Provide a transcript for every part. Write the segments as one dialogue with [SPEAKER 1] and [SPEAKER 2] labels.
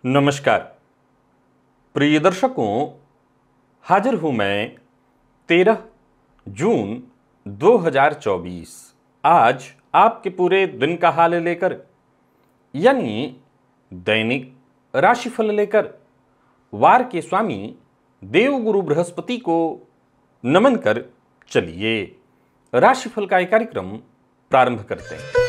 [SPEAKER 1] नमस्कार प्रिय दर्शकों, हाजिर हूं मैं 13 जून 2024 आज आपके पूरे दिन का हाल लेकर, यानी दैनिक राशिफल लेकर वार के स्वामी देवगुरु बृहस्पति को नमन कर चलिए राशिफल का एक कार्यक्रम प्रारंभ करते हैं।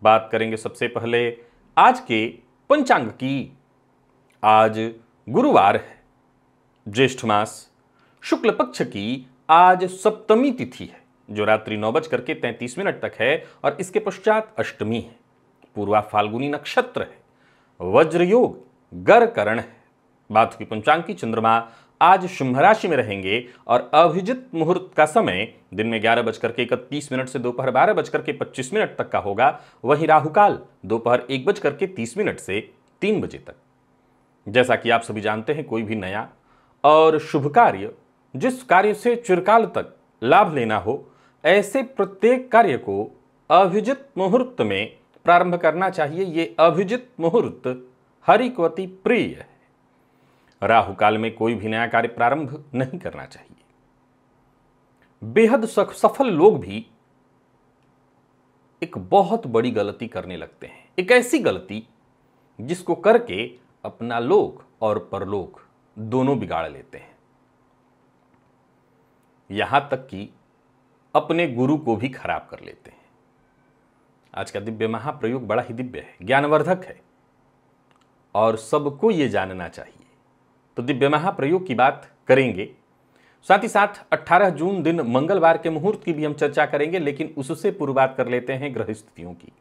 [SPEAKER 1] बात करेंगे सबसे पहले आज के पंचांग की। आज गुरुवार है, ज्येष्ठ मास शुक्ल पक्ष की आज सप्तमी तिथि है जो रात्रि 9:33 तक है और इसके पश्चात अष्टमी है। पूर्वा फाल्गुनी नक्षत्र है, वज्र योग गर करण है। बात की पंचांग की, चंद्रमा आज सिंह राशि में रहेंगे और अभिजित मुहूर्त का समय दिन में 11:31 से दोपहर 12:25 तक का होगा। वहीं राहुकाल दोपहर 1:30 से 3 बजे तक। जैसा कि आप सभी जानते हैं, कोई भी नया और शुभ कार्य, जिस कार्य से चिरकाल तक लाभ लेना हो, ऐसे प्रत्येक कार्य को अभिजित मुहूर्त में प्रारंभ करना चाहिए। ये अभिजित मुहूर्त हरि को अति प्रिय है। राहु काल में कोई भी नया कार्य प्रारंभ नहीं करना चाहिए। बेहद सफल लोग भी एक बहुत बड़ी गलती करने लगते हैं, एक ऐसी गलती जिसको करके अपना लोक और परलोक दोनों बिगाड़ लेते हैं। यहां तक कि अपने गुरु को भी खराब कर लेते हैं। आज का दिव्य महाप्रयोग बड़ा ही दिव्य है, ज्ञानवर्धक है और सबको यह जानना चाहिए। तो दिव्य महाप्रयोग की बात करेंगे, साथ ही साथ 18 जून दिन मंगलवार के मुहूर्त की भी हम चर्चा करेंगे, लेकिन उससे पूर्व बात कर लेते हैं ग्रह स्थितियों की।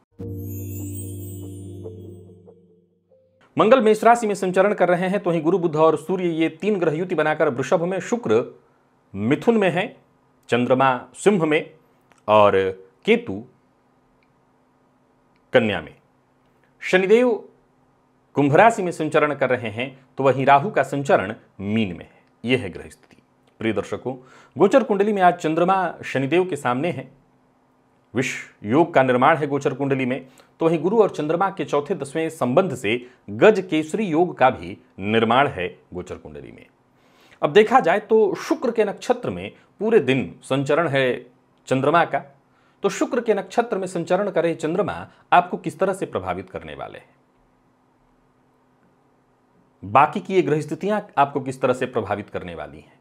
[SPEAKER 1] मंगल मेष राशि में संचरण कर रहे हैं, तो वहीं गुरु बुध और सूर्य ये 3 ग्रह युति बनाकर वृषभ में, शुक्र मिथुन में है, चंद्रमा सिंह में और केतु कन्या में। शनिदेव कुंभ राशि में संचरण कर रहे हैं, तो वहीं राहु का संचरण मीन में है। यह है ग्रह स्थिति। प्रिय दर्शकों, गोचर कुंडली में आज चंद्रमा शनिदेव के सामने है। विश्व योग का निर्माण है गोचर कुंडली में, तो वहीं गुरु और चंद्रमा के चौथे 10वें संबंध से गज केसरी योग का भी निर्माण है गोचर कुंडली में। अब देखा जाए तो शुक्र के नक्षत्र में पूरे दिन संचरण है चंद्रमा का। तो शुक्र के नक्षत्र में संचरण करे चंद्रमा आपको किस तरह से प्रभावित करने वाले हैं, बाकी की ये ग्रह स्थितियां आपको किस तरह से प्रभावित करने वाली हैं।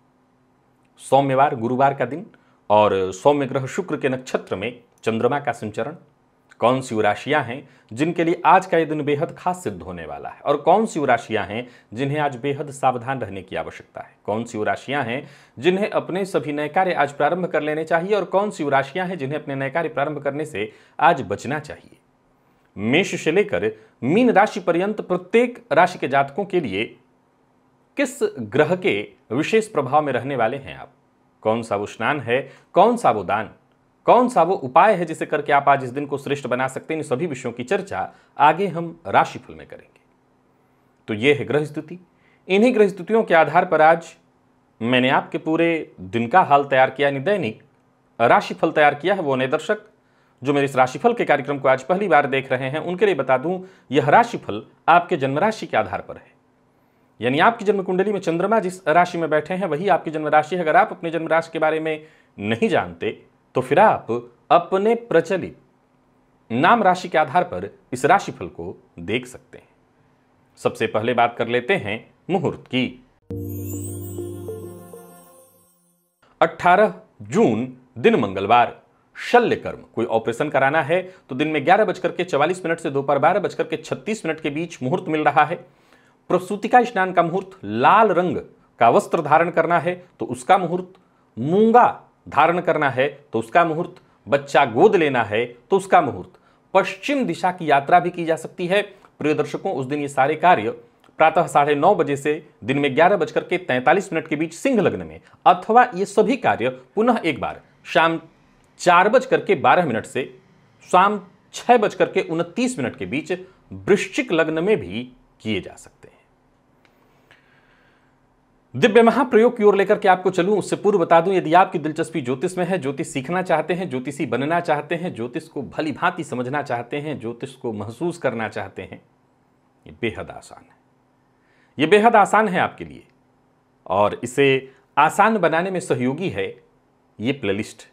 [SPEAKER 1] सोमवार गुरुवार का दिन और सौम्य ग्रह शुक्र के नक्षत्र में चंद्रमा का संचरण। कौन सी राशियां हैं जिनके लिए आज का यह दिन बेहद खास सिद्ध होने वाला है, और कौन सी राशियां हैं जिन्हें आज बेहद सावधान रहने की आवश्यकता है। कौन सी राशियां हैं जिन्हें अपने सभी नए कार्य आज प्रारंभ कर लेने चाहिए, और कौन सी राशियां हैं जिन्हें अपने नए कार्य प्रारंभ करने से आज बचना चाहिए। मेष से लेकर मीन राशि पर्यंत प्रत्येक राशि के जातकों के लिए किस ग्रह के विशेष प्रभाव में रहने वाले हैं आप, कौन सा वो स्नान है, कौन सा वो दान, कौन सा वो उपाय है जिसे करके आप आज इस दिन को श्रेष्ठ बना सकते हैं। इन सभी विषयों की चर्चा आगे हम राशिफल में करेंगे। तो ये है ग्रह स्थिति। इन्हीं ग्रह स्थितियों के आधार पर आज मैंने आपके पूरे दिन का हाल तैयार किया, यानी दैनिक राशिफल तैयार किया है। वो नए दर्शक जो मेरे इस राशिफल के कार्यक्रम को आज पहली बार देख रहे हैं, उनके लिए बता दूं, यह राशिफल आपके जन्म राशि के आधार पर है। यानी आपकी जन्म कुंडली में चंद्रमा जिस राशि में बैठे हैं वही आपकी जन्म राशि है। अगर आप अपने जन्म राशि के बारे में नहीं जानते तो फिर आप अपने प्रचलित नाम राशि के आधार पर इस राशिफल को देख सकते हैं। सबसे पहले बात कर लेते हैं मुहूर्त की। 18 जून दिन मंगलवार, शल्य कर्म, कोई ऑपरेशन कराना है तो दिन में 11:44 से दोपहर 12:36 के बीच मुहूर्त मिल रहा है। प्रसूतिका स्नान का मुहूर्त, लाल रंग का वस्त्र धारण करना है तो उसका मुहूर्त, मूंगा धारण करना है तो उसका मुहूर्त, बच्चा गोद लेना है तो उसका मुहूर्त, पश्चिम दिशा की यात्रा भी की जा सकती है। प्रिय दर्शकों, उस दिन ये सारे कार्य प्रातः 9:30 बजे से दिन में 11:43 के बीच सिंह लग्न में, अथवा ये सभी कार्य पुनः एक बार शाम 4:12 से शाम 6:29 के बीच वृश्चिक लग्न में भी किए जा सकते हैं। दिव्य महाप्रयोग की ओर लेकर के आपको चलूं, उससे पूर्व बता दूं, यदि आपकी दिलचस्पी ज्योतिष में है, ज्योतिष सीखना चाहते हैं, ज्योतिषी बनना चाहते हैं, ज्योतिष को भली भांति समझना चाहते हैं, ज्योतिष को महसूस करना चाहते हैं, ये बेहद आसान है। ये बेहद आसान है आपके लिए, और इसे आसान बनाने में सहयोगी है ये प्लेलिस्ट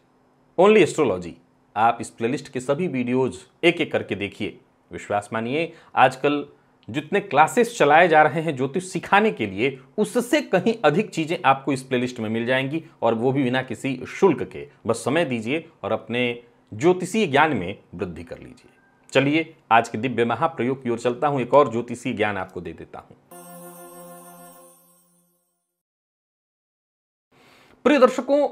[SPEAKER 1] ओनली एस्ट्रोलॉजी। आप इस प्लेलिस्ट के सभी वीडियोज एक एक करके देखिए। विश्वास मानिए, आजकल जितने क्लासेस चलाए जा रहे हैं ज्योतिष सिखाने के लिए, उससे कहीं अधिक चीजें आपको इस प्लेलिस्ट में मिल जाएंगी, और वो भी बिना किसी शुल्क के। बस समय दीजिए और अपने ज्योतिषीय ज्ञान में वृद्धि कर लीजिए। चलिए आज के दिव्य महाप्रयोग की ओर चलता हूं, एक और ज्योतिषीय ज्ञान आपको दे देता हूं। प्रिय दर्शकों,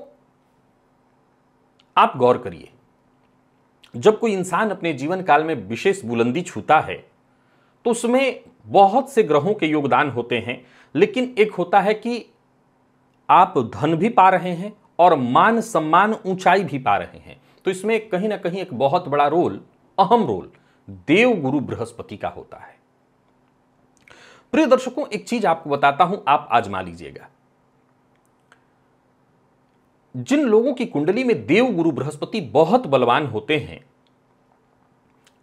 [SPEAKER 1] आप गौर करिए, जब कोई इंसान अपने जीवन काल में विशेष बुलंदी छूता है तो उसमें बहुत से ग्रहों के योगदान होते हैं, लेकिन एक होता है कि आप धन भी पा रहे हैं और मान सम्मान ऊंचाई भी पा रहे हैं। तो इसमें कहीं ना कहीं एक बहुत बड़ा रोल, अहम रोल देव गुरु बृहस्पति का होता है। प्रिय दर्शकों, एक चीज आपको बताता हूं, आप आजमा लीजिएगा। जिन लोगों की कुंडली में देव गुरु बृहस्पति बहुत बलवान होते हैं,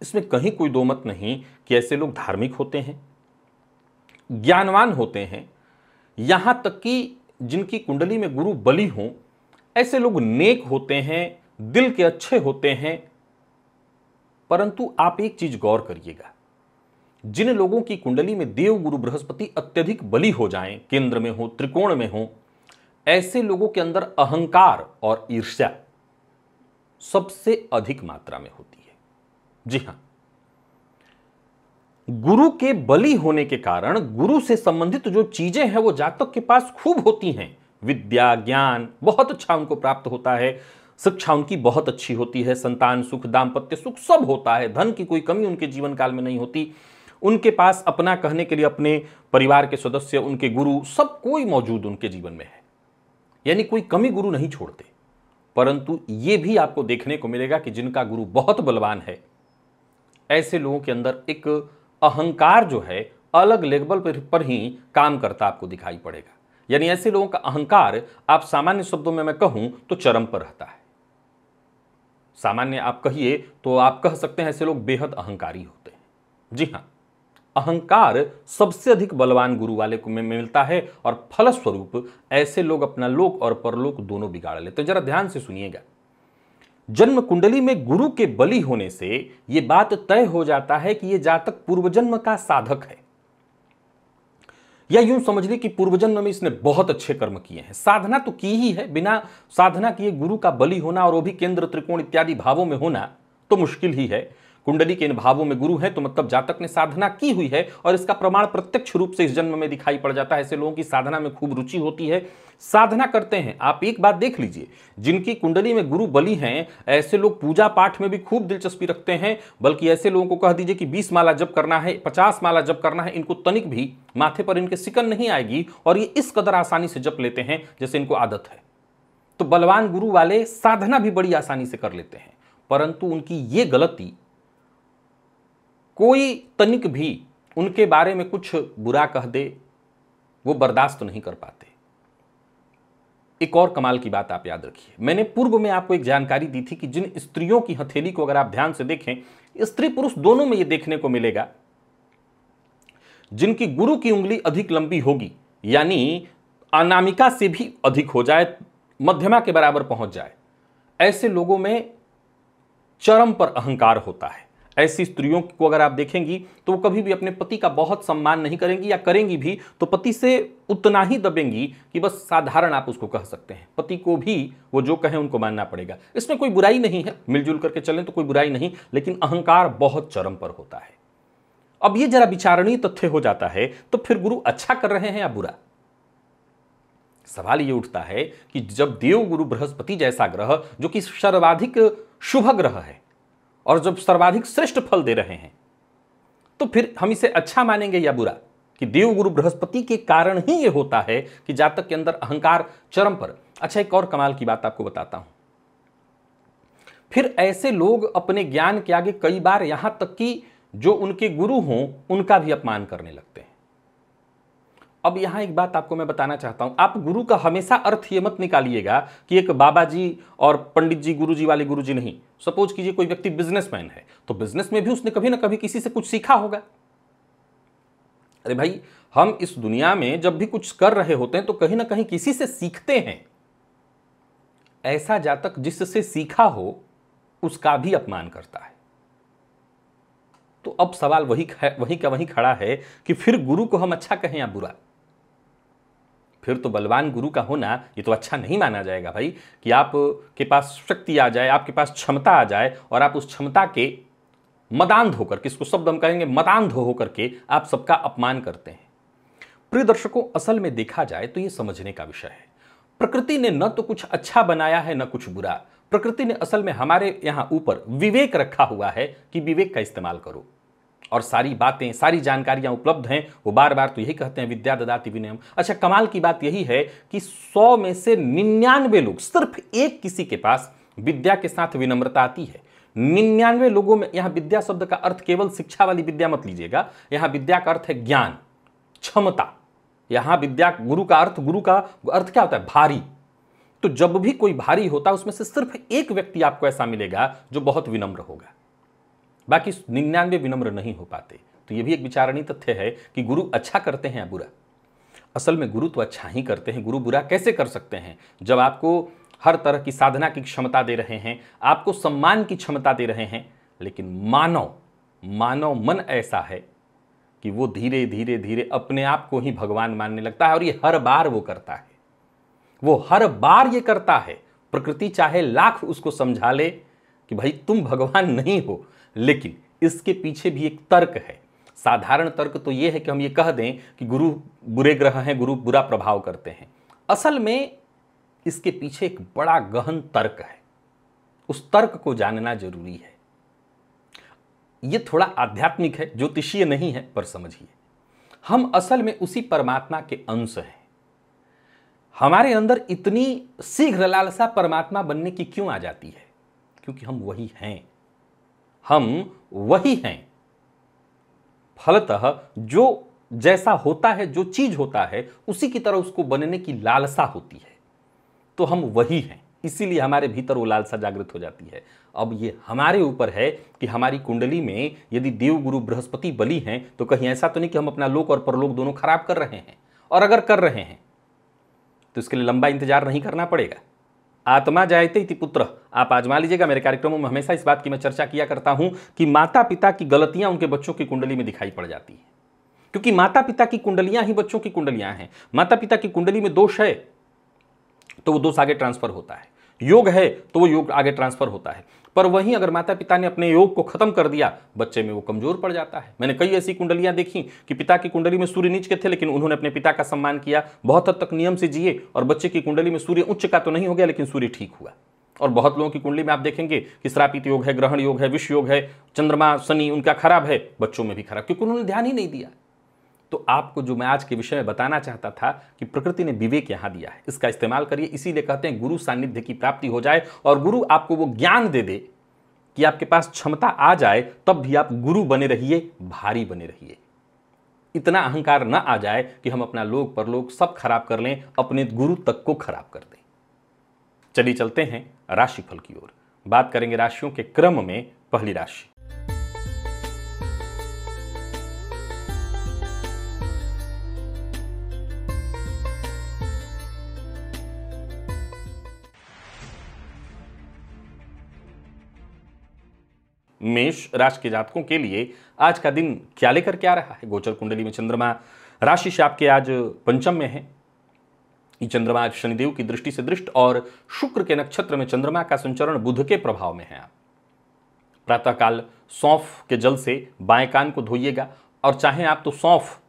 [SPEAKER 1] इसमें कहीं कोई दो मत नहीं कि ऐसे लोग धार्मिक होते हैं, ज्ञानवान होते हैं, यहां तक कि जिनकी कुंडली में गुरु बली हों, ऐसे लोग नेक होते हैं, दिल के अच्छे होते हैं। परंतु आप एक चीज गौर करिएगा, जिन लोगों की कुंडली में देव गुरु बृहस्पति अत्यधिक बली हो जाएं, केंद्र में हो, त्रिकोण में हो, ऐसे लोगों के अंदर अहंकार और ईर्ष्या सबसे अधिक मात्रा में होती है। जी हां, गुरु के बली होने के कारण गुरु से संबंधित जो चीजें हैं वो जातक के पास खूब होती हैं। विद्या, ज्ञान बहुत अच्छा उनको प्राप्त होता है, शिक्षा उनकी बहुत अच्छी होती है, संतान सुख, दाम्पत्य सुख सब होता है, धन की कोई कमी उनके जीवन काल में नहीं होती। उनके पास अपना कहने के लिए अपने परिवार के सदस्य, उनके गुरु, सब कोई मौजूद उनके जीवन में है, यानी कोई कमी गुरु नहीं छोड़ते। परंतु यह भी आपको देखने को मिलेगा कि जिनका गुरु बहुत बलवान है, ऐसे लोगों के अंदर एक अहंकार जो है अलग लेवल पर ही काम करता आपको दिखाई पड़ेगा। यानी ऐसे लोगों का अहंकार, आप सामान्य शब्दों में मैं कहूं तो चरम पर रहता है। सामान्य आप कहिए तो आप कह सकते हैं ऐसे लोग बेहद अहंकारी होते हैं। जी हां, अहंकार सबसे अधिक बलवान गुरु वाले को में मिलता है, और फलस्वरूप ऐसे लोग अपना लोक और परलोक दोनों बिगाड़ लेते हैं। जरा ध्यान से सुनिएगा, जन्म कुंडली में गुरु के बली होने से यह बात तय हो जाता है कि यह जातक पूर्वजन्म का साधक है, या यूं समझ ली कि पूर्वजन्म में इसने बहुत अच्छे कर्म किए हैं। साधना तो की ही है, बिना साधना किए गुरु का बली होना, और वो भी केंद्र, त्रिकोण इत्यादि भावों में होना, तो मुश्किल ही है। कुंडली के इन भावों में गुरु है तो मतलब जातक ने साधना की हुई है, और इसका प्रमाण प्रत्यक्ष रूप से इस जन्म में दिखाई पड़ जाता है। ऐसे लोगों की साधना में खूब रुचि होती है, साधना करते हैं। आप एक बात देख लीजिए, जिनकी कुंडली में गुरु बली हैं, ऐसे लोग पूजा पाठ में भी खूब दिलचस्पी रखते हैं। बल्कि ऐसे लोगों को कह दीजिए कि 20 माला जप करना है, 50 माला जप करना है, इनको तनिक भी माथे पर इनके सिकन नहीं आएगी, और ये इस कदर आसानी से जप लेते हैं जैसे इनको आदत है। तो बलवान गुरु वाले साधना भी बड़ी आसानी से कर लेते हैं, परंतु उनकी ये गलती, कोई तनिक भी उनके बारे में कुछ बुरा कह दे, वो बर्दाश्त नहीं कर पाते। एक और कमाल की बात आप याद रखिए, मैंने पूर्व में आपको एक जानकारी दी थी कि जिन स्त्रियों की हथेली को अगर आप ध्यान से देखें, स्त्री पुरुष दोनों में यह देखने को मिलेगा, जिनकी गुरु की उंगली अधिक लंबी होगी, यानी अनामिका से भी अधिक हो जाए, मध्यमा के बराबर पहुंच जाए, ऐसे लोगों में चरम पर अहंकार होता है। ऐसी स्त्रियों को अगर आप देखेंगी तो वो कभी भी अपने पति का बहुत सम्मान नहीं करेंगी, या करेंगी भी तो पति से उतना ही दबेंगी कि बस साधारण आप उसको कह सकते हैं। पति को भी वो जो कहें उनको मानना पड़ेगा। इसमें कोई बुराई नहीं है, मिलजुल करके चलें तो कोई बुराई नहीं, लेकिन अहंकार बहुत चरम पर होता है। अब ये जरा विचारणीय तथ्य हो जाता है, तो फिर गुरु अच्छा कर रहे हैं या बुरा? सवाल ये उठता है कि जब देव गुरु बृहस्पति जैसा ग्रह, जो कि सर्वाधिक शुभ ग्रह है और जब सर्वाधिक श्रेष्ठ फल दे रहे हैं, तो फिर हम इसे अच्छा मानेंगे या बुरा? कि देव गुरु बृहस्पति के कारण ही यह होता है कि जातक के अंदर अहंकार चरम पर। अच्छा, एक और कमाल की बात आपको बताता हूं। फिर ऐसे लोग अपने ज्ञान के आगे कई बार यहां तक कि जो उनके गुरु हों उनका भी अपमान करने लगते हैं। अब यहां एक बात आपको मैं बताना चाहता हूं, आप गुरु का हमेशा अर्थ ये मत निकालिएगा कि एक बाबा जी और पंडित जी, गुरु जी वाले गुरु जी नहीं। सपोज कीजिए कोई व्यक्ति बिजनेसमैन है, तो बिजनेस में भी उसने कभी ना कभी किसी से कुछ सीखा होगा। अरे भाई, हम इस दुनिया में जब भी कुछ कर रहे होते हैं तो कहीं ना कहीं किसी से सीखते हैं। ऐसा जातक जिससे सीखा हो उसका भी अपमान करता है। तो अब सवाल वही का वही खड़ा है कि फिर गुरु को हम अच्छा कहें या बुरा? फिर तो बलवान गुरु का होना ये तो अच्छा नहीं माना जाएगा भाई, कि आपके पास शक्ति आ जाए, आपके पास क्षमता आ जाए और आप उस क्षमता के मदांध होकर, किसको शब्द हम कहेंगे, मदांध होकर के आप सबका अपमान करते हैं। प्रिय दर्शकों, असल में देखा जाए तो ये समझने का विषय है। प्रकृति ने न तो कुछ अच्छा बनाया है न कुछ बुरा। प्रकृति ने असल में हमारे यहां ऊपर विवेक रखा हुआ है कि विवेक का इस्तेमाल करो, और सारी बातें, सारी जानकारियां उपलब्ध हैं। वो बार बार तो यही कहते हैं, विद्या ददाति विनयम। अच्छा, कमाल की बात यही है कि 100 में से 99 लोग, सिर्फ एक किसी के पास विद्या के साथ विनम्रता आती है। 99 लोगों में, यहां विद्या शब्द का अर्थ केवल शिक्षा वाली विद्या मत लीजिएगा, यहां विद्या का अर्थ है ज्ञान, क्षमता। यहां विद्या, गुरु का अर्थ क्या होता है? भारी। तो जब भी कोई भारी होता है उसमें से सिर्फ एक व्यक्ति आपको ऐसा मिलेगा जो बहुत विनम्र होगा, बाकी 99 विनम्र नहीं हो पाते। तो यह भी एक विचारणीय तथ्य है कि गुरु अच्छा करते हैं या बुरा। असल में गुरु तो अच्छा ही करते हैं। गुरु बुरा कैसे कर सकते हैं? जब आपको हर तरह की साधना की क्षमता दे रहे हैं, आपको सम्मान की क्षमता दे रहे हैं, लेकिन मानव मन ऐसा है कि वो धीरे धीरे धीरे अपने आप को ही भगवान मानने लगता है। और ये हर बार वो करता है, वो हर बार ये करता है। प्रकृति चाहे लाख उसको समझा ले कि भाई तुम भगवान नहीं हो, लेकिन इसके पीछे भी एक तर्क है। साधारण तर्क तो यह है कि हम ये कह दें कि गुरु बुरे ग्रह हैं, गुरु बुरा प्रभाव करते हैं। असल में इसके पीछे एक बड़ा गहन तर्क है। उस तर्क को जानना जरूरी है। यह थोड़ा आध्यात्मिक है, ज्योतिषीय नहीं है, पर समझिए, हम असल में उसी परमात्मा के अंश हैं। हमारे अंदर इतनी शीघ्र लालसा परमात्मा बनने की क्यों आ जाती है? क्योंकि हम वही हैं। हम वही हैं। फलतः जो जैसा होता है, जो चीज होता है, उसी की तरह उसको बनने की लालसा होती है। तो हम वही हैं, इसीलिए हमारे भीतर वो लालसा जागृत हो जाती है। अब ये हमारे ऊपर है कि हमारी कुंडली में यदि देव गुरु बृहस्पति बली हैं, तो कहीं ऐसा तो नहीं कि हम अपना लोक और परलोक दोनों खराब कर रहे हैं। और अगर कर रहे हैं तो इसके लिए लंबा इंतजार नहीं करना पड़ेगा। आत्मा जायते इति पुत्र, आप आजमा लीजिएगा। मेरे कार्यक्रमों में हमेशा इस बात की मैं चर्चा किया करता हूं कि माता पिता की गलतियां उनके बच्चों की कुंडली में दिखाई पड़ जाती है, क्योंकि माता पिता की कुंडलियां ही बच्चों की कुंडलियां हैं। माता पिता की कुंडली में दोष है तो वो दोष आगे ट्रांसफर होता है, योग है तो वो योग आगे ट्रांसफर होता है। पर वहीं अगर माता पिता ने अपने योग को खत्म कर दिया, बच्चे में वो कमजोर पड़ जाता है। मैंने कई ऐसी कुंडलियां देखी कि पिता की कुंडली में सूर्य नीच के थे, लेकिन उन्होंने अपने पिता का सम्मान किया, बहुत हद तक नियम से जिए, और बच्चे की कुंडली में सूर्य उच्च का तो नहीं हो गया, लेकिन सूर्य ठीक हुआ। और बहुत लोगों की कुंडली में आप देखेंगे कि श्रापित योग है, ग्रहण योग है, विष योग है, चंद्रमा शनि उनका खराब है, बच्चों में भी खराब, क्योंकि उन्होंने ध्यान ही नहीं दिया। तो आपको जो मैं आज के विषय में बताना चाहता था कि प्रकृति ने विवेक यहां दिया है, इसका इस्तेमाल करिए। इसीलिए कहते हैं गुरु सानिध्य की प्राप्ति हो जाए, और गुरु आपको वो ज्ञान दे दे कि आपके पास क्षमता आ जाए, तब भी आप गुरु बने रहिए, भारी बने रहिए। इतना अहंकार न आ जाए कि हम अपना लोक परलोक सब खराब कर लें, अपने गुरु तक को खराब कर दें। चलिए चलते हैं राशिफल की ओर। बात करेंगे राशियों के क्रम में। पहली राशि मेष राशि के जातकों के लिए आज का दिन क्या लेकर के आ रहा है। गोचर कुंडली में चंद्रमा राशि से आपके आज पंचम में है। ये चंद्रमा आज शनिदेव की दृष्टि से दृष्ट और शुक्र के नक्षत्र में चंद्रमा का संचरण बुध के प्रभाव में है। आप प्रातःकाल सौंफ के जल से बाएं कान को धोइएगा और चाहें आप तो सौंफ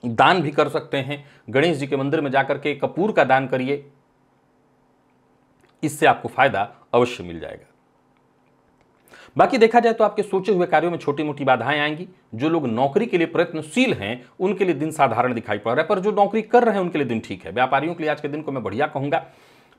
[SPEAKER 1] दान भी कर सकते हैं। गणेश जी के मंदिर में जाकर के कपूर का दान करिए, इससे आपको फायदा अवश्य मिल जाएगा। बाकी देखा जाए तो आपके सोचे हुए कार्यों में छोटी मोटी बाधाएं आएंगी। जो लोग नौकरी के लिए प्रयत्नशील हैं उनके लिए दिन साधारण दिखाई पड़ रहा है, पर जो नौकरी कर रहे हैं उनके लिए दिन ठीक है। व्यापारियों के लिए आज के दिन को मैं बढ़िया कहूंगा।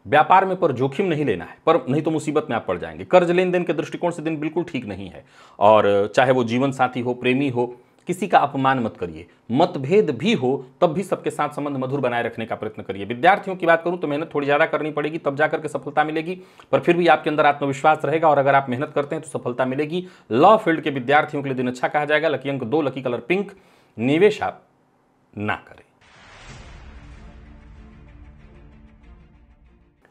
[SPEAKER 1] व्यापार में पर जोखिम नहीं लेना है, पर नहीं तो मुसीबत में आप पड़ जाएंगे। कर्ज लेन देन के दृष्टिकोण से दिन बिल्कुल ठीक नहीं है। और चाहे वो जीवन साथी हो, प्रेमी हो, किसी का अपमान मत करिए। मतभेद भी हो तब भी सबके साथ संबंध मधुर बनाए रखने का प्रयत्न करिए। विद्यार्थियों की बात करूं तो मेहनत थोड़ी ज्यादा करनी पड़ेगी, तब जाकर के सफलता मिलेगी, पर फिर भी आपके अंदर आत्मविश्वास रहेगा और अगर आप मेहनत करते हैं तो सफलता मिलेगी। लॉ फील्ड के विद्यार्थियों के लिए दिन अच्छा कहा जाएगा। लकी अंक 2, लकी कलर पिंक। निवेश आप ना करें।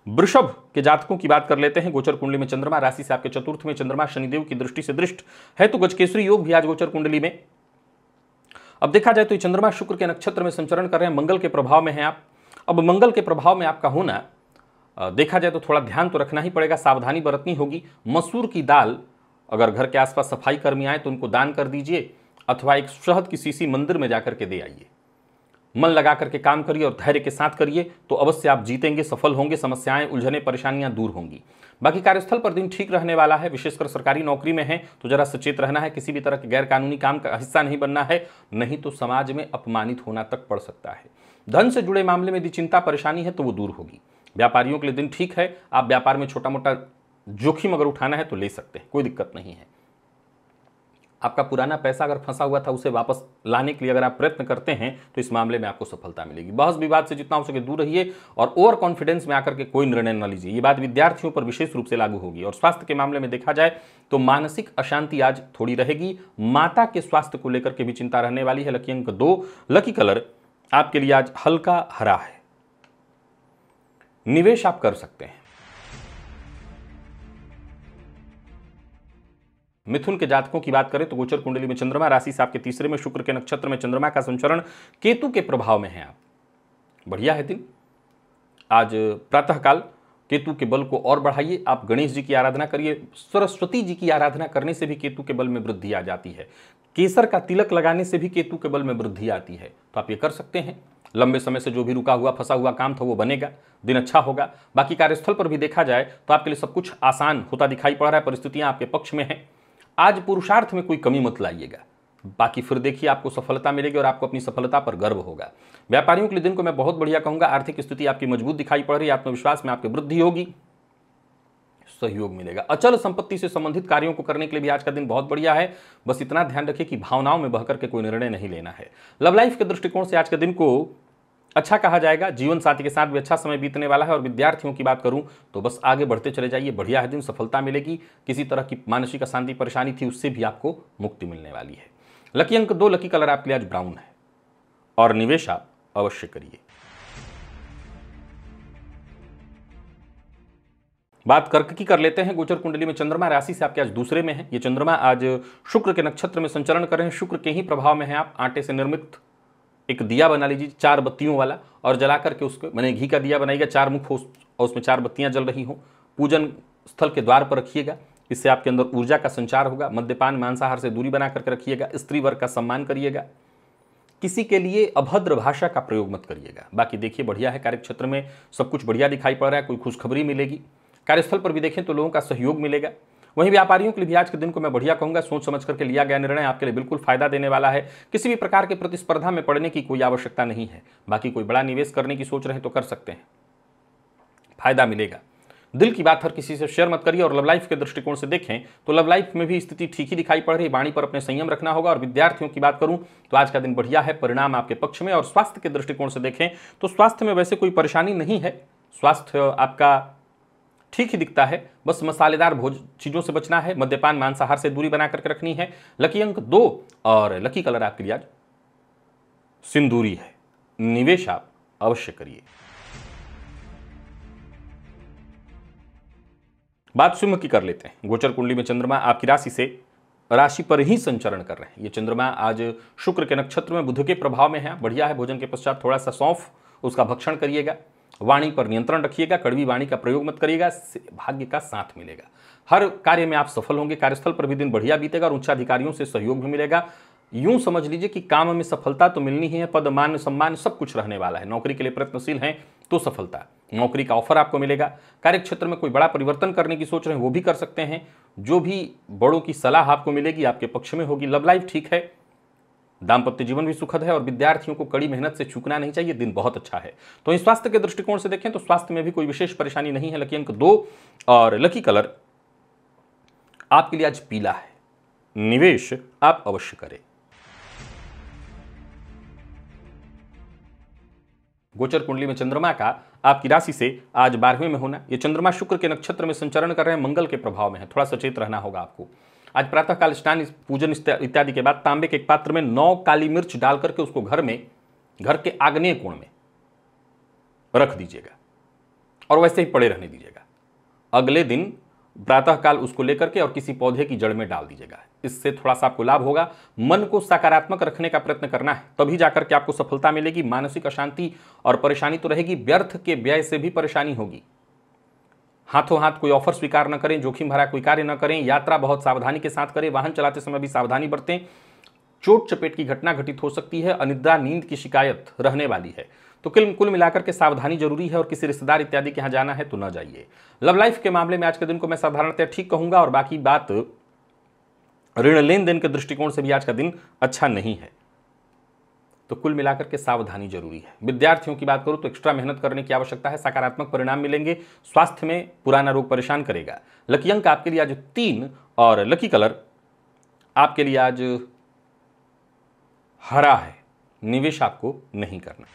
[SPEAKER 1] वृषभ के जातकों की बात कर लेते हैं। गोचर कुंडली में चंद्रमा राशि से आपके चतुर्थ में चंद्रमा शनिदेव की दृष्टि से दृष्ट है, तो गजकेसरी योग भी आज गोचर कुंडली में। अब देखा जाए तो ये चंद्रमा शुक्र के नक्षत्र में संचरण कर रहे हैं, मंगल के प्रभाव में है आप। अब मंगल के प्रभाव में आपका होना देखा जाए तो थोड़ा ध्यान तो रखना ही पड़ेगा, सावधानी बरतनी होगी। मसूर की दाल अगर घर के आसपास सफाई कर्मी आए तो उनको दान कर दीजिए, अथवा एक शहद की शीशी मंदिर में जाकर के दे आइए। मन लगा करके काम करिए और धैर्य के साथ करिए तो अवश्य आप जीतेंगे, सफल होंगे, समस्याएं, उलझने, परेशानियां दूर होंगी। बाकी कार्यस्थल पर दिन ठीक रहने वाला है। विशेषकर सरकारी नौकरी में है तो जरा सचेत रहना है, किसी भी तरह के गैर कानूनी काम का हिस्सा नहीं बनना है, नहीं तो समाज में अपमानित होना तक पड़ सकता है। धन से जुड़े मामले में यदि चिंता परेशानी है तो वो दूर होगी। व्यापारियों के लिए दिन ठीक है। आप व्यापार में छोटा मोटा जोखिम अगर उठाना है तो ले सकते हैं, कोई दिक्कत नहीं है। आपका पुराना पैसा अगर फंसा हुआ था उसे वापस लाने के लिए अगर आप प्रयत्न करते हैं तो इस मामले में आपको सफलता मिलेगी। बहस विवाद से जितना हो सके दूर रहिए और ओवर कॉन्फिडेंस में आकर के कोई निर्णय न लीजिए। ये बात विद्यार्थियों पर विशेष रूप से लागू होगी। और स्वास्थ्य के मामले में देखा जाए तो मानसिक अशांति आज थोड़ी रहेगी। माता के स्वास्थ्य को लेकर के भी चिंता रहने वाली है। लकी अंक 2, लकी कलर आपके लिए आज हल्का हरा है। निवेश आप कर सकते हैं। मिथुन के जातकों की बात करें तो गोचर कुंडली में चंद्रमा राशि से आपके तीसरे में, शुक्र के नक्षत्र में चंद्रमा का संचरण केतु के प्रभाव में है। आप बढ़िया है दिन। आज प्रातःकाल केतु के बल को और बढ़ाइए। आप गणेश जी की आराधना करिए। सरस्वती जी की आराधना करने से भी केतु के बल में वृद्धि आ जाती है। केसर का तिलक लगाने से भी केतु के बल में वृद्धि आती है, तो आप ये कर सकते हैं। लंबे समय से जो भी रुका हुआ फंसा हुआ काम था वो बनेगा, दिन अच्छा होगा। बाकी कार्यस्थल पर भी देखा जाए तो आपके लिए सब कुछ आसान होता दिखाई पड़ रहा है, परिस्थितियां आपके पक्ष में हैं। आज पुरुषार्थ में कोई कमी मत लाइएगा, बाकी फिर देखिए आपको सफलता मिलेगी और आपको अपनी सफलता पर गर्व होगा। व्यापारियों के लिए दिन को मैं बहुत बढ़िया कहूंगा। आर्थिक स्थिति आपकी मजबूत दिखाई पड़ रही है, आत्मविश्वास में आपकी वृद्धि होगी, सहयोग मिलेगा। अचल संपत्ति से संबंधित कार्यों को करने के लिए भी आज का दिन बहुत बढ़िया है। बस इतना ध्यान रखिए कि भावनाओं में बहकर के कोई निर्णय नहीं लेना है। लव लाइफ के दृष्टिकोण से आज के दिन को अच्छा कहा जाएगा। जीवन साथी के साथ भी अच्छा समय बीतने वाला है। और विद्यार्थियों की बात करूं तो बस आगे बढ़ते चले जाइए, बढ़िया है दिन, सफलता मिलेगी। किसी तरह की मानसिक अशांति परेशानी थी उससे भी आपको मुक्ति मिलने वाली है। लकी अंक 2, लकी कलर आपके लिए आज ब्राउन है। और निवेश आप अवश्य करिए। बात कर्क की कर लेते हैं। गोचर कुंडली में चंद्रमा राशि से आपके आज दूसरे में है। ये चंद्रमा आज शुक्र के नक्षत्र में संचरण कर रहे हैं। शुक्र के ही प्रभाव में है आप। आटे से निर्मित एक दिया बना लीजिए 4 बत्तियों वाला और जला करके उसको, मैंने घी का दिया बनाइएगा, 4 मुख हो और उसमें 4 बत्तियां जल रही हो। पूजन स्थल के द्वार पर रखिएगा, इससे आपके अंदर ऊर्जा का संचार होगा। मद्यपान मांसाहार से दूरी बना करके रखिएगा। स्त्री वर्ग का सम्मान करिएगा। किसी के लिए अभद्र भाषा का प्रयोग मत करिएगा। बाकी देखिए बढ़िया है। कार्यक्षेत्र में सब कुछ बढ़िया दिखाई पड़ रहा है, कोई खुशखबरी मिलेगी। कार्यस्थल पर भी देखें तो लोगों का सहयोग मिलेगा। वहीं व्यापारियों के लिए भी आज के दिन को मैं बढ़िया कहूंगा। सोच समझ करके लिया गया निर्णय आपके लिए बिल्कुल फायदा देने वाला है। किसी भी प्रकार के प्रतिस्पर्धा में पड़ने की कोई आवश्यकता नहीं है। बाकी कोई बड़ा निवेश करने की सोच रहे तो कर सकते हैं, फायदा मिलेगा। दिल की बात हर किसी से शेयर मत करिए। और लव लाइफ के दृष्टिकोण से देखें तो लव लाइफ में भी स्थिति ठीक ही दिखाई पड़ रही है। वाणी पर अपने संयम रखना होगा। और विद्यार्थियों की बात करूं तो आज का दिन बढ़िया है, परिणाम आपके पक्ष में। और स्वास्थ्य के दृष्टिकोण से देखें तो स्वास्थ्य में वैसे कोई परेशानी नहीं है। स्वास्थ्य आपका ठीक ही दिखता है। बस मसालेदार चीजों से बचना है। मद्यपान मांसाहार से दूरी बना करके रखनी है। लकी अंक 2 और लकी कलर आपके लिए आज सिंदूरी है। निवेश आप अवश्य करिए। बात सिंह की कर लेते हैं। गोचर कुंडली में चंद्रमा आपकी राशि पर ही संचरण कर रहे हैं। ये चंद्रमा आज शुक्र के नक्षत्र में बुध के प्रभाव में है, बढ़िया है। भोजन के पश्चात थोड़ा सा सौंफ उसका भक्षण करिएगा। वाणी पर नियंत्रण रखिएगा, कड़वी वाणी का प्रयोग मत करिएगा, भाग्य का साथ मिलेगा। हर कार्य में आप सफल होंगे। कार्यस्थल पर भी दिन बढ़िया बीतेगा और उच्चाधिकारियों से सहयोग भी मिलेगा। यूं समझ लीजिए कि काम में सफलता तो मिलनी ही है, पद मान सम्मान सब कुछ रहने वाला है। नौकरी के लिए प्रयत्नशील हैं तो सफलता, नौकरी का ऑफर आपको मिलेगा। कार्यक्षेत्र में कोई बड़ा परिवर्तन करने की सोच रहे हैं वो भी कर सकते हैं। जो भी बड़ों की सलाह आपको मिलेगी आपके पक्ष में होगी। लव लाइफ ठीक है, दाम्पत्य जीवन भी सुखद है और विद्यार्थियों को कड़ी मेहनत से चूकना नहीं चाहिए। दिन बहुत अच्छा है। तो इस स्वास्थ्य के दृष्टिकोण से देखें तो स्वास्थ्य में भी कोई विशेष परेशानी नहीं है। लकी अंक 2 और लकी कलर आपके लिए आज पीला है। निवेश आप अवश्य करें। गोचर कुंडली में चंद्रमा का आपकी राशि से आज 12वें में होना। ये चंद्रमा शुक्र के नक्षत्र में संचरण कर रहे हैं, मंगल के प्रभाव में है। थोड़ा सचेत रहना होगा आपको। आज प्रातःकाल स्नान पूजन इत्यादि के बाद तांबे के एक पात्र में 9 काली मिर्च डाल करके उसको घर के आग्नेय कोण में रख दीजिएगा और वैसे ही पड़े रहने दीजिएगा। अगले दिन प्रातःकाल उसको लेकर के और किसी पौधे की जड़ में डाल दीजिएगा। इससे थोड़ा सा आपको लाभ होगा। मन को सकारात्मक रखने का प्रयत्न करना है, तभी जाकर के आपको सफलता मिलेगी। मानसिक अशांति और परेशानी तो रहेगी, व्यर्थ के व्यय से भी परेशानी होगी। हाथों हाथ कोई ऑफर स्वीकार न करें, जोखिम भरा कोई कार्य न करें, यात्रा बहुत सावधानी के साथ करें, वाहन चलाते समय भी सावधानी बरतें। चोट चपेट की घटना घटित हो सकती है, अनिद्रा नींद की शिकायत रहने वाली है। तो कुल मिलाकर के सावधानी जरूरी है और किसी रिश्तेदार इत्यादि के यहाँ जाना है तो न जाइए। लव लाइफ के मामले में आज के दिन को मैं साधारणतः ठीक कहूंगा और बाकी बात ऋण लेन देन के दृष्टिकोण से भी आज का दिन अच्छा नहीं है। तो कुल मिलाकर के सावधानी जरूरी है। विद्यार्थियों की बात करूं तो एक्स्ट्रा मेहनत करने की आवश्यकता है, सकारात्मक परिणाम मिलेंगे। स्वास्थ्य में पुराना रोग परेशान करेगा। लकी अंक आपके लिए आज 3 और लकी कलर आपके लिए आज हरा है। निवेश आपको नहीं करना।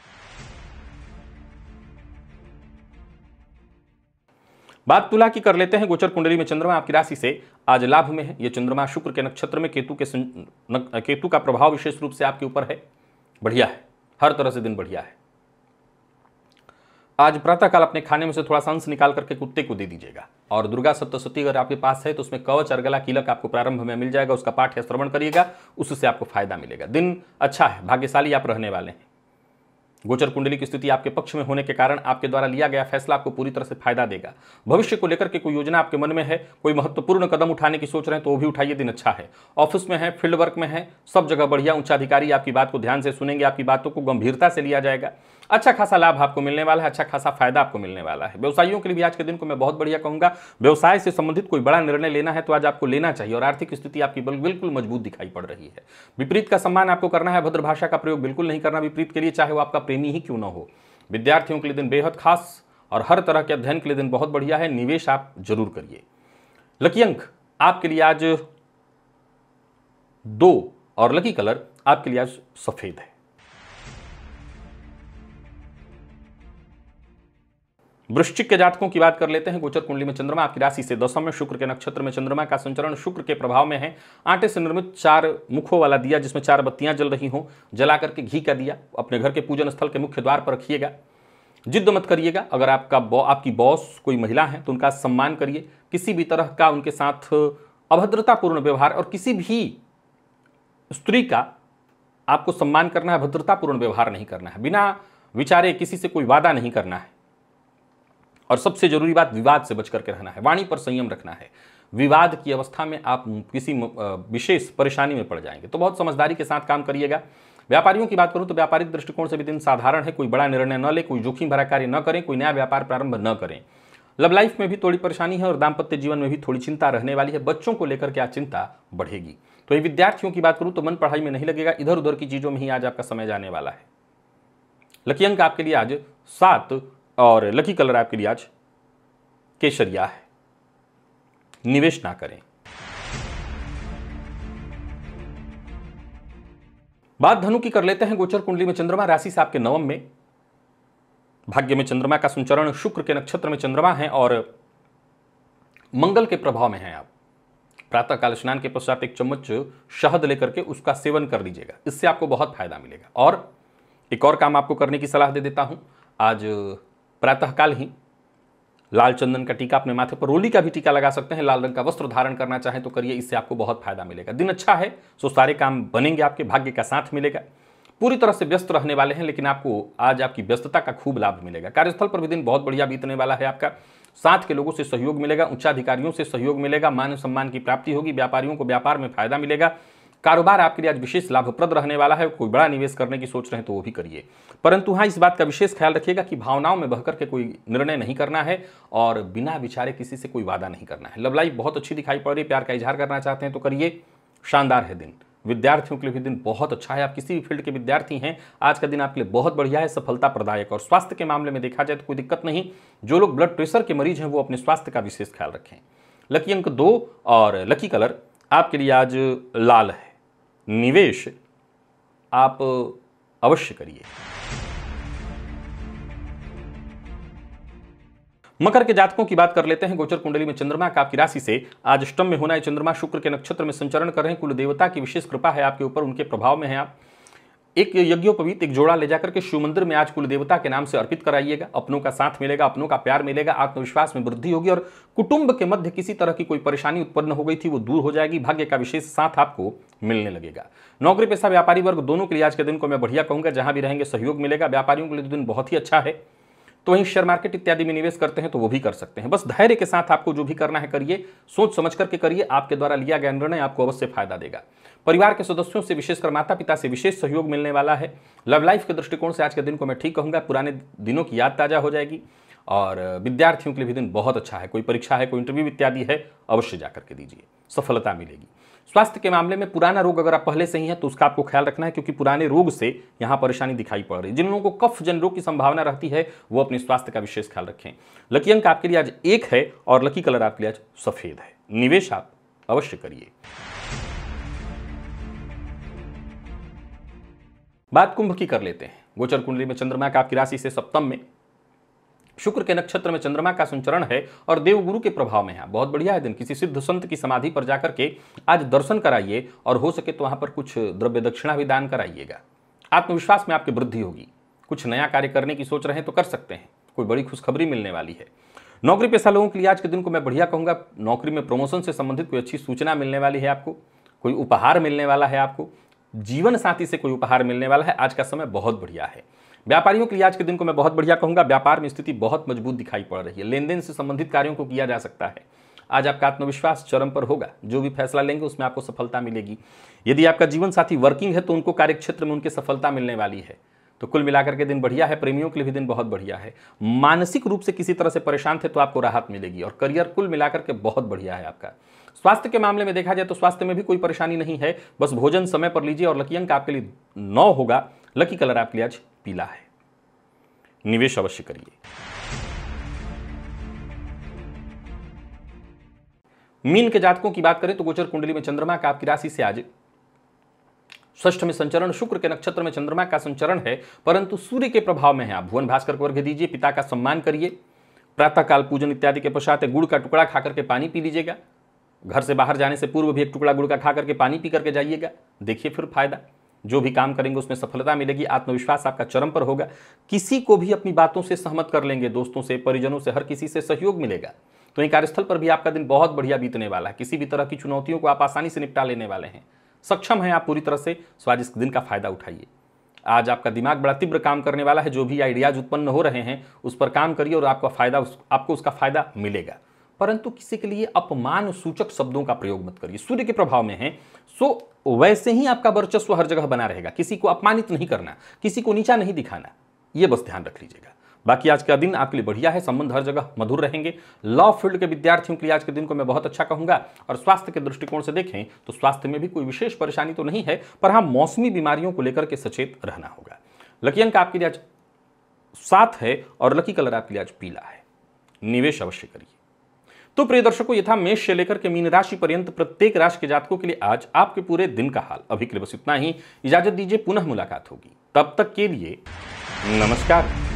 [SPEAKER 1] बात तुला की कर लेते हैं। गोचर कुंडली में चंद्रमा आपकी राशि से आज लाभ में है। यह चंद्रमा शुक्र के नक्षत्र में केतु का प्रभाव विशेष रूप से आपके ऊपर है। बढ़िया है, हर तरह से दिन बढ़िया है। आज प्रातःकाल अपने खाने में से थोड़ा सा अंश निकाल करके कुत्ते को दे दीजिएगा। और दुर्गा सप्तशती अगर आपके पास है तो उसमें कवच अर्गला कीलक आपको प्रारंभ में मिल जाएगा, उसका पाठ या श्रवण करिएगा, उससे आपको फायदा मिलेगा। दिन अच्छा है, भाग्यशाली आप रहने वाले हैं। गोचर कुंडली की स्थिति आपके पक्ष में होने के कारण आपके द्वारा लिया गया फैसला आपको पूरी तरह से फायदा देगा। भविष्य को लेकर के कोई योजना आपके मन में है, कोई महत्वपूर्ण कदम उठाने की सोच रहे हैं तो वो भी उठाइए, दिन अच्छा है। ऑफिस में है, फील्ड वर्क में है, सब जगह बढ़िया। उच्चाधिकारी आपकी बात को ध्यान से सुनेंगे, आपकी बातों को गंभीरता से लिया जाएगा। अच्छा खासा लाभ आपको मिलने वाला है, अच्छा खासा फायदा आपको मिलने वाला है। व्यवसायियों के लिए भी आज के दिन को मैं बहुत बढ़िया कहूंगा। व्यवसाय से संबंधित कोई बड़ा निर्णय लेना है तो आज आपको लेना चाहिए और आर्थिक स्थिति आपकी बिल्कुल मजबूत दिखाई पड़ रही है। विपरीत का सम्मान आपको करना है, भद्र भाषा का प्रयोग बिल्कुल नहीं करना विपरीत के लिए, चाहे वो आपका प्रेमी ही क्यों न हो। विद्यार्थियों के लिए दिन बेहद खास और हर तरह के अध्ययन के लिए दिन बहुत बढ़िया है। निवेश आप जरूर करिए। लकी अंक आपके लिए आज 2 और लकी कलर आपके लिए आज सफेद है। वृश्चिक के जातकों की बात कर लेते हैं। गोचर कुंडली में चंद्रमा आपकी राशि से 10वें में, शुक्र के नक्षत्र में चंद्रमा का संचरण शुक्र के प्रभाव में है। आटे से निर्मित 4 मुखों वाला दिया जिसमें 4 बत्तियां जल रही हों, जला करके घी का दिया अपने घर के पूजन स्थल के मुख्य द्वार पर रखिएगा। जिद मत करिएगा। अगर आपकी बॉस कोई महिला है तो उनका सम्मान करिए। किसी भी तरह का उनके साथ अभद्रतापूर्ण व्यवहार, और किसी भी स्त्री का आपको सम्मान करना है, भद्रतापूर्ण व्यवहार नहीं करना है। बिना विचारे किसी से कोई वादा नहीं करना है। और सबसे जरूरी बात, विवाद से बच करके रहना है, वाणी पर संयम रखना है। विवाद की अवस्था में आप किसी विशेष परेशानी में पड़ जाएंगे, तो बहुत समझदारी के साथ काम करिएगा। व्यापारियों की बात करूं तो व्यापारिक दृष्टिकोण से भी दिन साधारण है। कोई बड़ा निर्णय न ले, कोई जोखिम भरा कार्य न करें, कोई नया व्यापार प्रारंभ न करें। लव लाइफ में भी थोड़ी परेशानी है और दाम्पत्य जीवन में भी थोड़ी चिंता रहने वाली है। बच्चों को लेकर के आज चिंता बढ़ेगी। तो ये विद्यार्थियों की बात करूं तो मन पढ़ाई में नहीं लगेगा, इधर उधर की चीजों में ही आज आपका समय जाने वाला है। लकी अंक आपके लिए आज 7 और लकी कलर आपके लिए आज केसरिया है। निवेश ना करें। बात धनु की कर लेते हैं। गोचर कुंडली में चंद्रमा राशि से आपके 9वें में, भाग्य में चंद्रमा का संचरण, शुक्र के नक्षत्र में चंद्रमा है और मंगल के प्रभाव में है। आप प्रातःकाल स्नान के पश्चात 1 चम्मच शहद लेकर के उसका सेवन कर लीजिएगा, इससे आपको बहुत फायदा मिलेगा। और एक और काम आपको करने की सलाह दे देता हूं। आज प्रातःकाल ही लाल चंदन का टीका अपने माथे पर, रोली का भी टीका लगा सकते हैं, लाल रंग का वस्त्र धारण करना चाहें तो करिए, इससे आपको बहुत फायदा मिलेगा। दिन अच्छा है, सो सारे काम बनेंगे, आपके भाग्य का साथ मिलेगा। पूरी तरह से व्यस्त रहने वाले हैं, लेकिन आपको आज आपकी व्यस्तता का खूब लाभ मिलेगा। कार्यस्थल पर भी दिन बहुत बढ़िया बीतने वाला है आपका। साथ के लोगों से सहयोग मिलेगा, उच्चाधिकारियों से सहयोग मिलेगा, मान सम्मान की प्राप्ति होगी, व्यापारियों को व्यापार में फायदा मिलेगा। कारोबार आपके लिए आज विशेष लाभप्रद रहने वाला है। कोई बड़ा निवेश करने की सोच रहे हैं तो वो भी करिए, परंतु हाँ इस बात का विशेष ख्याल रखिएगा कि भावनाओं में बहकर के कोई निर्णय नहीं करना है और बिना विचारे किसी से कोई वादा नहीं करना है। लव लाइफ बहुत अच्छी दिखाई पड़ रही है, प्यार का इजहार करना चाहते हैं तो करिए, शानदार है दिन। विद्यार्थियों के लिए भी दिन बहुत अच्छा है। आप किसी भी फील्ड के विद्यार्थी हैं, आज का दिन आपके लिए बहुत बढ़िया है, सफलता प्रदायक। और स्वास्थ्य के मामले में देखा जाए तो कोई दिक्कत नहीं। जो लोग ब्लड प्रेशर के मरीज हैं वो अपने स्वास्थ्य का विशेष ख्याल रखें। लकी अंक 2 और लकी कलर आपके लिए आज लाल है। निवेश आप अवश्य करिए। मकर के जातकों की बात कर लेते हैं। गोचर कुंडली में चंद्रमा का आपकी राशि से आज अष्टम में होना है। चंद्रमा शुक्र के नक्षत्र में संचरण कर रहे हैं। कुल देवता की विशेष कृपा है आपके ऊपर, उनके प्रभाव में है आप। एक यज्ञोपवीत एक जोड़ा ले जाकर के शिव मंदिर में आज कुल देवता के नाम से अर्पित कराइएगा। अपनों का साथ मिलेगा, अपनों का प्यार मिलेगा, आत्मविश्वास में वृद्धि होगी और कुटुंब के मध्य किसी तरह की कोई परेशानी उत्पन्न हो गई थी वो दूर हो जाएगी। भाग्य का विशेष साथ आपको मिलने लगेगा। नौकरी पेशा व्यापारी वर्ग दोनों के लिए आज के दिन को मैं बढ़िया कहूंगा, जहां भी रहेंगे सहयोग मिलेगा। व्यापारियों के लिए दिन बहुत ही अच्छा है। तो वहीं शेयर मार्केट इत्यादि में निवेश करते हैं तो वो भी कर सकते हैं। बस धैर्य के साथ आपको जो भी करना है करिए, सोच समझ करके करिए। आपके द्वारा लिया गया निर्णय आपको अवश्य फायदा देगा। परिवार के सदस्यों से विशेषकर माता पिता से विशेष सहयोग मिलने वाला है। लव लाइफ के दृष्टिकोण से आज के दिन को मैं ठीक कहूंगा, पुराने दिनों की याद ताजा हो जाएगी। और विद्यार्थियों के लिए भी दिन बहुत अच्छा है। कोई परीक्षा है, कोई इंटरव्यू इत्यादि है, अवश्य जाकर के दीजिए, सफलता मिलेगी। स्वास्थ्य के मामले में पुराना रोग अगर आप पहले से ही हैं तो उसका आपको ख्याल रखना है, क्योंकि पुराने रोग से यहाँ परेशानी दिखाई पड़ रही है। जिन लोगों को कफ जन रोग की संभावना रहती है वो अपने स्वास्थ्य का विशेष ख्याल रखें। लकी अंक आपके लिए आज 1 है और लकी कलर आपके लिए आज सफेद है। निवेश आप अवश्य करिए। बात कुंभ की कर लेते हैं। गोचर कुंडली में चंद्रमा का आपकी राशि से सप्तम में, शुक्र के नक्षत्र में चंद्रमा का संचरण है और देवगुरु के प्रभाव में है। बहुत बढ़िया है दिन। किसी सिद्ध संत की समाधि पर जाकर के आज दर्शन कराइए और हो सके तो वहां पर कुछ द्रव्य दक्षिणा भी दान कराइएगा। आत्मविश्वास में आपकी वृद्धि होगी। कुछ नया कार्य करने की सोच रहे हैं तो कर सकते हैं, कोई बड़ी खुशखबरी मिलने वाली है। नौकरी पेशा लोगों के लिए आज के दिन को मैं बढ़िया कहूंगा। नौकरी में प्रमोशन से संबंधित कोई अच्छी सूचना मिलने वाली है आपको, कोई उपहार मिलने वाला है आपको, जीवन साथी से कोई उपहार मिलने वाला है। आज का समय बहुत बढ़िया है। व्यापारियों के लिए आज के दिन को मैं बहुत बढ़िया कहूंगा। व्यापार में स्थिति बहुत मजबूत दिखाई पड़ रही है। लेन देन से संबंधित कार्यों को किया जा सकता है। आज आपका आत्मविश्वास चरम पर होगा। जो भी फैसला लेंगे उसमें आपको सफलता मिलेगी। यदि आपका जीवन साथी वर्किंग है तो उनको कार्यक्षेत्र में उनकी सफलता मिलने वाली है। तो कुल मिलाकर के दिन बढ़िया है। प्रेमियों के लिए भी दिन बहुत बढ़िया है। मानसिक रूप से किसी तरह से परेशान थे तो आपको राहत मिलेगी और करियर कुल मिलाकर के बहुत बढ़िया है आपका। स्वास्थ्य के मामले में देखा जाए तो स्वास्थ्य में भी कोई परेशानी नहीं है, बस भोजन समय पर लीजिए। और लकी अंक आपके लिए 9 होगा। लकी कलर आपके लिए आज पीला है। निवेश अवश्य करिए। मीन के जातकों की बात करें तो गोचर कुंडली में चंद्रमा का आपकी राशि से आज षष्ठ में संचरण, शुक्र के नक्षत्र में चंद्रमा का संचरण है, परंतु सूर्य के प्रभाव में है। आप भुवन भास्कर को अर्घ्य दीजिए, पिता का सम्मान करिए। प्रातःकाल पूजन इत्यादि के पश्चात गुड़ का टुकड़ा खाकर के पानी पी लीजिएगा। घर से बाहर जाने से पूर्व भी एक टुकड़ा गुड़ का खा करके पानी पी करके जाइएगा। देखिए फिर फायदा। जो भी काम करेंगे उसमें सफलता मिलेगी। आत्मविश्वास आपका चरम पर होगा। किसी को भी अपनी बातों से सहमत कर लेंगे। दोस्तों से, परिजनों से, हर किसी से सहयोग मिलेगा। तो ये कार्यस्थल पर भी आपका दिन बहुत बढ़िया बीतने वाला है। किसी भी तरह की चुनौतियों को आप आसानी से निपटा लेने वाले हैं। सक्षम हैं आप पूरी तरह से। सो आज इस दिन का फायदा उठाइए। आज आपका दिमाग बड़ा तीव्र काम करने वाला है। जो भी आइडियाज उत्पन्न हो रहे हैं उस पर काम करिए और आपको उसका फायदा मिलेगा। परंतु किसी के लिए अपमान सूचक शब्दों का प्रयोग मत करिए। सूर्य के प्रभाव में है, सो वैसे ही आपका वर्चस्व हर जगह बना रहेगा। किसी को अपमानित नहीं करना, किसी को नीचा नहीं दिखाना, ये बस ध्यान रख लीजिएगा। बाकी आज का दिन आपके लिए बढ़िया है। संबंध हर जगह मधुर रहेंगे। लॉ फील्ड के विद्यार्थियों के लिए आज के दिन को मैं बहुत अच्छा कहूंगा। और स्वास्थ्य के दृष्टिकोण से देखें तो स्वास्थ्य में भी कोई विशेष परेशानी तो नहीं है, पर हाँ मौसमी बीमारियों को लेकर के सचेत रहना होगा। लकी अंक आपके लिए आज 7 है और लकी कलर आपके लिए आज पीला है। निवेश अवश्य करिए। तो प्रिय दर्शकों, ये था मेष से लेकर के मीन राशि पर्यंत प्रत्येक राशि के जातकों के लिए आज आपके पूरे दिन का हाल। अभी के लिए बस इतना ही। इजाजत दीजिए, पुनः मुलाकात होगी। तब तक के लिए नमस्कार।